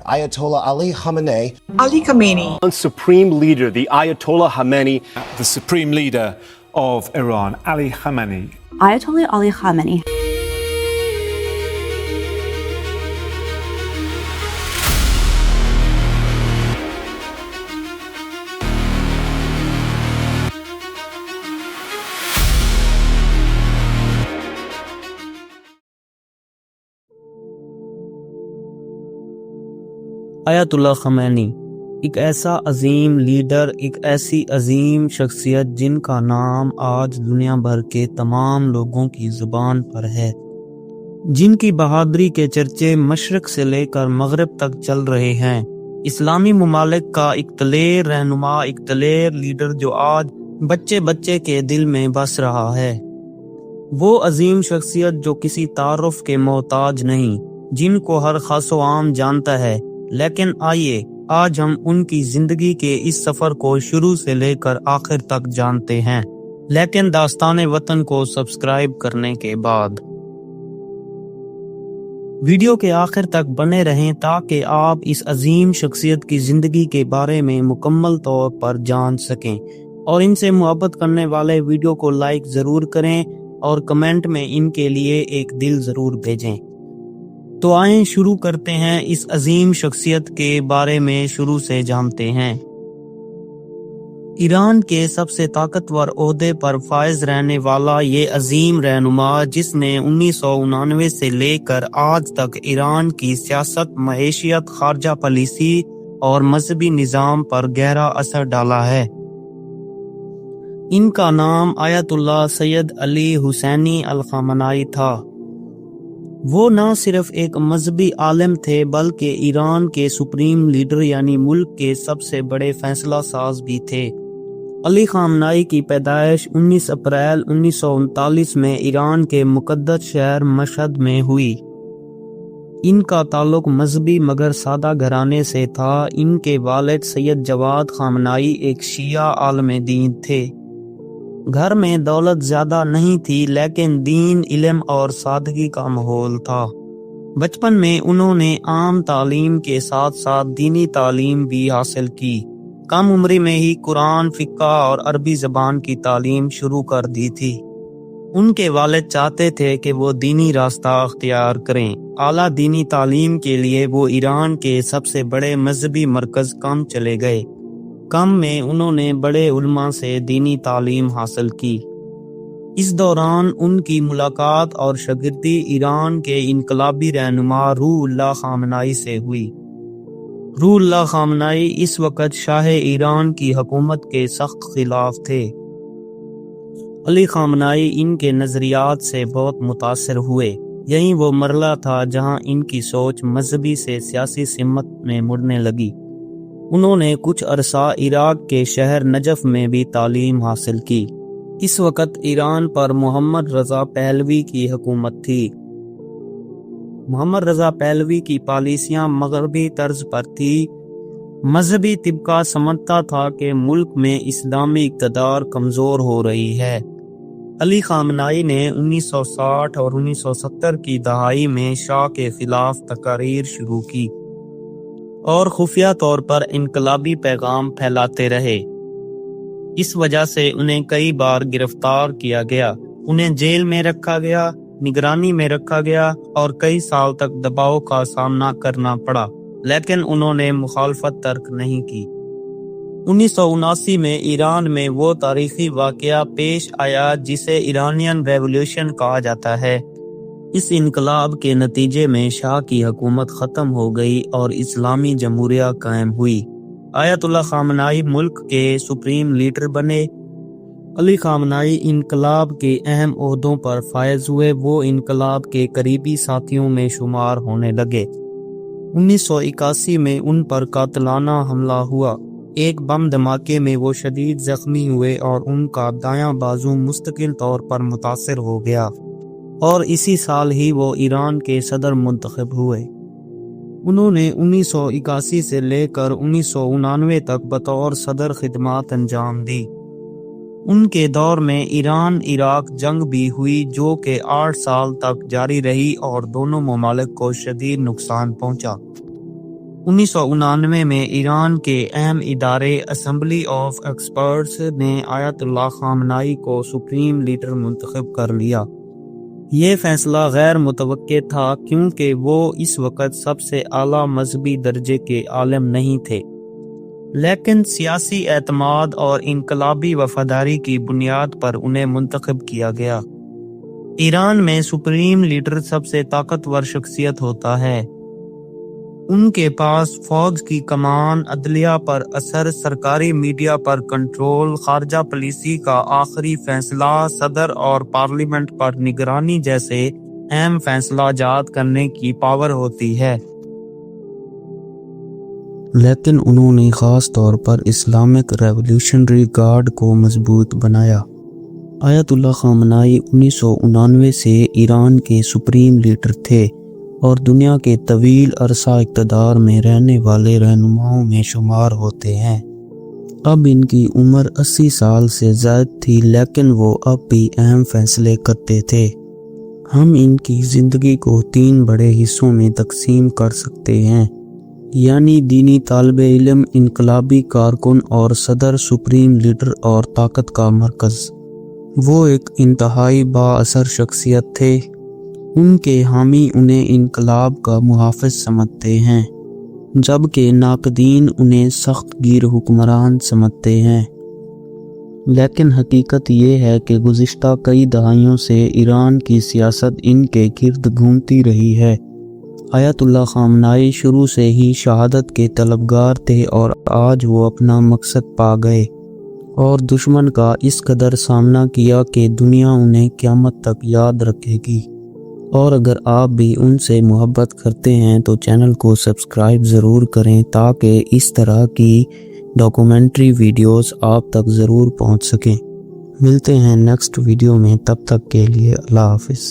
Ayatollah Ali Khamenei. Ali Khamenei. Supreme leader, the Ayatollah Khamenei. The supreme leader of Iran, Ali Khamenei. Ayatollah Ali Khamenei. آیت اللہ Khomeini ایک ایسا عظیم leader, ایک ایسی عظیم شخصیت جن کا نام آج دنیا بھر کے تمام لوگوں کی زبان پر ہے، جن کی بہادری کے چرچے مشرق سے لے کر مغرب تک چل رہے ہیں، اسلامی ممالک کا ایک دلیر رہنما، ایک دلیر لیڈر جو آج بچے بچے کے دل میں بس رہا ہے۔ وہ عظیم شخصیت جو کسی تعارف کے محتاج نہیں، جن کو ہر خاص و عام جانتا ہے، لیکن آئیے آج ہم ان کی زندگی کے اس سفر کو شروع سے لے کر آخر تک جانتے ہیں، لیکن داستان وطن کو سبسکرائب کرنے کے بعد ویڈیو کے آخر تک بنے رہیں تاکہ آپ اس عظیم شخصیت کی زندگی کے بارے میں مکمل طور پر جان سکیں، اور ان سے محبت کرنے والے ویڈیو کو لائک ضرور کریں اور کمنٹ میں ان کے لیے ایک دل ضرور بھیجیں۔ تو آئیں شروع کرتے ہیں اس عظیم شخصیت کے بارے میں، شروع سے جانتے ہیں۔ ایران کے سب سے طاقتور عہدے پر فائز رہنے والا یہ عظیم رہنما، جس نے 1999 سے لے کر آج تک ایران کی سیاست، معیشت، خارجہ پالیسی اور مذہبی نظام پر گہرا اثر ڈالا ہے۔ ان کا نام آیت اللہ سید علی حسینی الخامنائی تھا۔ وہ نہ صرف ایک مذہبی عالم تھے بلکہ ایران کے سپریم لیڈر یعنی ملک کے سب سے بڑے فیصلہ ساز بھی تھے۔ علی خامنائی کی پیدائش 19 اپریل 1939 میں ایران کے مقدس شہر مشہد میں ہوئی۔ ان کا تعلق مذہبی مگر سادہ گھرانے سے تھا۔ ان کے والد سید جواد خامنائی ایک شیعہ عالم دین تھے۔ گھر میں دولت زیادہ نہیں تھی لیکن دین، علم اور سادگی کا ماحول تھا۔ بچپن میں انہوں نے عام تعلیم کے ساتھ ساتھ دینی تعلیم بھی حاصل کی۔ کم عمری میں ہی قرآن، فقہ اور عربی زبان کی تعلیم شروع کر دی تھی۔ ان کے والد چاہتے تھے کہ وہ دینی راستہ اختیار کریں۔ اعلیٰ دینی تعلیم کے لیے وہ ایران کے سب سے بڑے مذہبی مرکز قم چلے گئے۔ قم میں انہوں نے بڑے علماء سے دینی تعلیم حاصل کی۔ اس دوران ان کی ملاقات اور شاگردی ایران کے انقلابی رہنما روح اللہ خامنائی سے ہوئی۔ روح اللہ خامنائی اس وقت شاہ ایران کی حکومت کے سخت خلاف تھے۔ علی خامنائی ان کے نظریات سے بہت متاثر ہوئے۔ یہی وہ مرحلہ تھا جہاں ان کی سوچ مذہبی سے سیاسی سمت میں مڑنے لگی۔ انہوں نے کچھ عرصہ عراق کے شہر نجف میں بھی تعلیم حاصل کی۔ اس وقت ایران پر محمد رضا پہلوی کی حکومت تھی۔ محمد رضا پہلوی کی پالیسیاں مغربی طرز پر تھی۔ مذہبی طبقہ سمجھتا تھا کہ ملک میں اسلامی اقتدار کمزور ہو رہی ہے۔ علی خامنائی نے 1960 اور 1970 کی دہائی میں شاہ کے خلاف تقاریر شروع کی اور خفیہ طور پر انقلابی پیغام پھیلاتے رہے۔ اس وجہ سے انہیں کئی بار گرفتار کیا گیا، انہیں جیل میں رکھا گیا، نگرانی میں رکھا گیا اور کئی سال تک دباؤ کا سامنا کرنا پڑا، لیکن انہوں نے مخالفت ترک نہیں کی۔ 1979 میں ایران میں وہ تاریخی واقعہ پیش آیا جسے ایرانین ریولوشن کہا جاتا ہے۔ اس انقلاب کے نتیجے میں شاہ کی حکومت ختم ہو گئی اور اسلامی جمہوریہ قائم ہوئی۔ آیت اللہ خامنائی ملک کے سپریم لیڈر بنے۔ علی خامنائی انقلاب کے اہم عہدوں پر فائز ہوئے۔ وہ انقلاب کے قریبی ساتھیوں میں شمار ہونے لگے۔ 1981 میں ان پر قاتلانہ حملہ ہوا۔ ایک بم دھماکے میں وہ شدید زخمی ہوئے اور ان کا دایاں بازو مستقل طور پر متاثر ہو گیا، اور اسی سال ہی وہ ایران کے صدر منتخب ہوئے۔ انہوں نے 1981 سے لے کر 1999 تک بطور صدر خدمات انجام دی۔ ان کے دور میں ایران عراق جنگ بھی ہوئی جو کہ 8 سال تک جاری رہی اور دونوں ممالک کو شدید نقصان پہنچا۔ 1999 میں ایران کے اہم ادارے اسمبلی آف ایکسپرٹس نے آیت اللہ خامنائی کو سپریم لیڈر منتخب کر لیا۔ یہ فیصلہ غیر متوقع تھا کیونکہ وہ اس وقت سب سے اعلیٰ مذہبی درجے کے عالم نہیں تھے، لیکن سیاسی اعتماد اور انقلابی وفاداری کی بنیاد پر انہیں منتخب کیا گیا۔ ایران میں سپریم لیڈر سب سے طاقتور شخصیت ہوتا ہے۔ ان کے پاس فوج کی کمان، عدلیہ پر اثر، سرکاری میڈیا پر کنٹرول، خارجہ پالیسی کا آخری فیصلہ، صدر اور پارلیمنٹ پر نگرانی جیسے اہم فیصلہ جات کرنے کی پاور ہوتی ہے۔ لیکن انہوں نے خاص طور پر اسلامک ریولیوشنری گارڈ کو مضبوط بنایا۔ آیت اللہ خامنائی 1999 سے ایران کے سپریم لیڈر تھے اور دنیا کے طویل عرصہ اقتدار میں رہنے والے رہنماؤں میں شمار ہوتے ہیں۔ اب ان کی عمر 80 سال سے زائد تھی، لیکن وہ اب بھی اہم فیصلے کرتے تھے۔ ہم ان کی زندگی کو 3 بڑے حصوں میں تقسیم کر سکتے ہیں، یعنی دینی طالب علم، انقلابی کارکن اور صدر، سپریم لیڈر اور طاقت کا مرکز۔ وہ ایک انتہائی با اثر شخصیت تھے۔ ان کے حامی انہیں انقلاب کا محافظ سمجھتے ہیں، جبکہ ناقدین انہیں سخت گیر حکمران سمجھتے ہیں۔ لیکن حقیقت یہ ہے کہ گزشتہ کئی دہائیوں سے ایران کی سیاست ان کے گرد گھومتی رہی ہے۔ آیت اللہ خامنائی شروع سے ہی شہادت کے طلبگار تھے اور آج وہ اپنا مقصد پا گئے اور دشمن کا اس قدر سامنا کیا کہ دنیا انہیں قیامت تک یاد رکھے گی۔ اور اگر آپ بھی ان سے محبت کرتے ہیں تو چینل کو سبسکرائب ضرور کریں تاکہ اس طرح کی ڈاکومنٹری ویڈیوز آپ تک ضرور پہنچ سکیں۔ ملتے ہیں نیکسٹ ویڈیو میں، تب تک کے لیے اللہ حافظ۔